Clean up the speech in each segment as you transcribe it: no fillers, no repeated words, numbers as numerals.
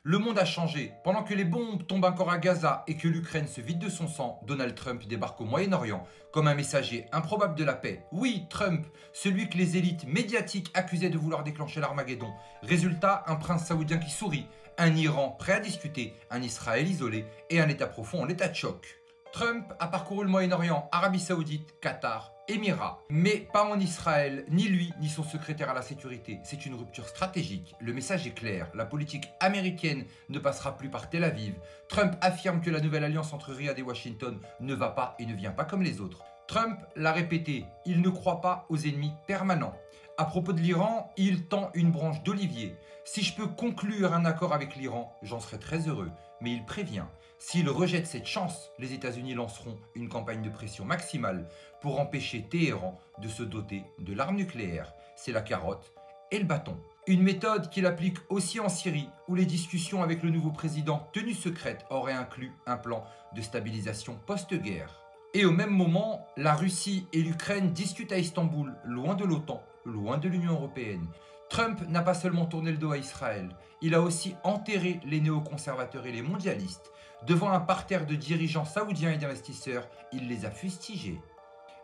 Le monde a changé. Pendant que les bombes tombent encore à Gaza et que l'Ukraine se vide de son sang, Donald Trump débarque au Moyen-Orient comme un messager improbable de la paix. Oui, Trump, celui que les élites médiatiques accusaient de vouloir déclencher l'Armageddon. Résultat, un prince saoudien qui sourit, un Iran prêt à discuter, un Israël isolé et un État profond en état de choc. Trump a parcouru le Moyen-Orient, Arabie Saoudite, Qatar, Émirats, mais pas en Israël, ni lui, ni son secrétaire à la sécurité. C'est une rupture stratégique. Le message est clair, la politique américaine ne passera plus par Tel Aviv. Trump affirme que la nouvelle alliance entre Riyad et Washington ne va pas et ne vient pas comme les autres. Trump l'a répété, il ne croit pas aux ennemis permanents. À propos de l'Iran, il tend une branche d'olivier. Si je peux conclure un accord avec l'Iran, j'en serai très heureux. Mais il prévient, s'il rejette cette chance, les États-Unis lanceront une campagne de pression maximale pour empêcher Téhéran de se doter de l'arme nucléaire. C'est la carotte et le bâton. Une méthode qu'il applique aussi en Syrie, où les discussions avec le nouveau président tenues secrètes auraient inclus un plan de stabilisation post-guerre. Et au même moment, la Russie et l'Ukraine discutent à Istanbul, loin de l'OTAN, loin de l'Union européenne. Trump n'a pas seulement tourné le dos à Israël, il a aussi enterré les néoconservateurs et les mondialistes. Devant un parterre de dirigeants saoudiens et d'investisseurs, il les a fustigés.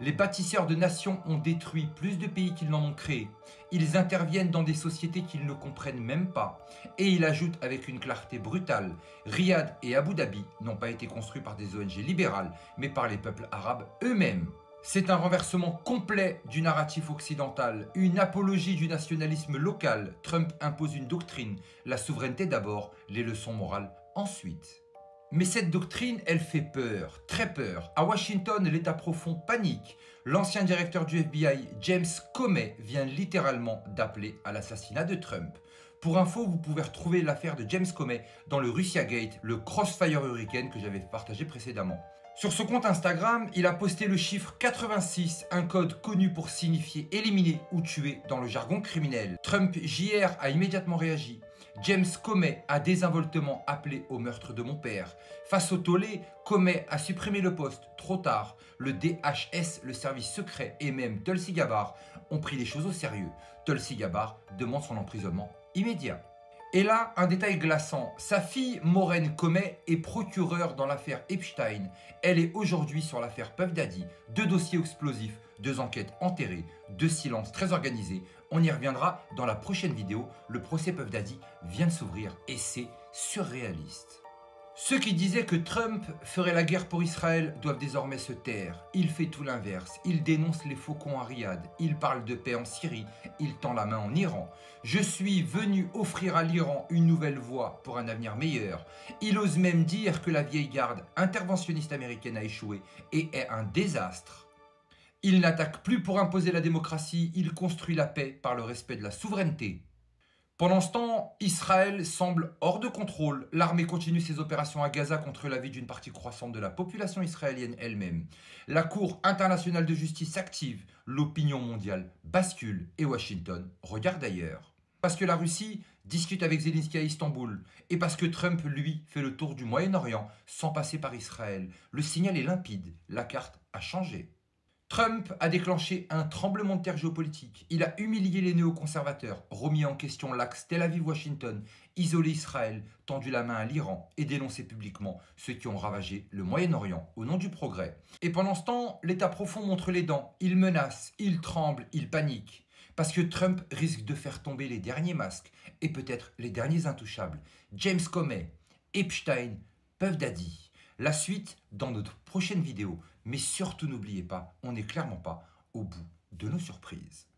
Les bâtisseurs de nations ont détruit plus de pays qu'ils n'en ont créés. Ils interviennent dans des sociétés qu'ils ne comprennent même pas. Et il ajoute avec une clarté brutale, Riyad et Abu Dhabi n'ont pas été construits par des ONG libérales, mais par les peuples arabes eux-mêmes. C'est un renversement complet du narratif occidental, une apologie du nationalisme local. Trump impose une doctrine, la souveraineté d'abord, les leçons morales ensuite. Mais cette doctrine, elle fait peur, très peur. À Washington, l'État profond panique. L'ancien directeur du FBI, James Comey, vient littéralement d'appeler à l'assassinat de Trump. Pour info, vous pouvez retrouver l'affaire de James Comey dans le Russiagate, le Crossfire Hurricane que j'avais partagé précédemment. Sur ce compte Instagram, il a posté le chiffre 86, un code connu pour signifier éliminer ou tuer dans le jargon criminel. Trump JR a immédiatement réagi. James Comey a désinvoltement appelé au meurtre de mon père. Face au tollé, Comey a supprimé le poste, trop tard. Le DHS, le service secret et même Tulsi Gabbard ont pris les choses au sérieux. Tulsi Gabbard demande son emprisonnement immédiat. Et là, un détail glaçant, sa fille Maureen Comey est procureure dans l'affaire Epstein. Elle est aujourd'hui sur l'affaire Puff Daddy. 2 dossiers explosifs, 2 enquêtes enterrées, 2 silences très organisés. On y reviendra dans la prochaine vidéo. Le procès Puff Daddy vient de s'ouvrir et c'est surréaliste. Ceux qui disaient que Trump ferait la guerre pour Israël doivent désormais se taire. Il fait tout l'inverse. Il dénonce les faucons à Riyad. Il parle de paix en Syrie. Il tend la main en Iran. Je suis venu offrir à l'Iran une nouvelle voie pour un avenir meilleur. Il ose même dire que la vieille garde interventionniste américaine a échoué et est un désastre. Il n'attaque plus pour imposer la démocratie. Il construit la paix par le respect de la souveraineté. Pendant ce temps, Israël semble hors de contrôle. L'armée continue ses opérations à Gaza contre l'avis d'une partie croissante de la population israélienne elle-même. La Cour internationale de justice s'active. L'opinion mondiale bascule et Washington regarde ailleurs. Parce que la Russie discute avec Zelensky à Istanbul et parce que Trump, lui, fait le tour du Moyen-Orient sans passer par Israël. Le signal est limpide, la carte a changé. Trump a déclenché un tremblement de terre géopolitique. Il a humilié les néoconservateurs, remis en question l'axe Tel Aviv-Washington, isolé Israël, tendu la main à l'Iran et dénoncé publiquement ceux qui ont ravagé le Moyen-Orient au nom du progrès. Et pendant ce temps, l'État profond montre les dents. Il menace, il tremble, il panique. Parce que Trump risque de faire tomber les derniers masques et peut-être les derniers intouchables. James Comey, Epstein, Puff Daddy. La suite dans notre prochaine vidéo. Mais surtout n'oubliez pas, on n'est clairement pas au bout de nos surprises.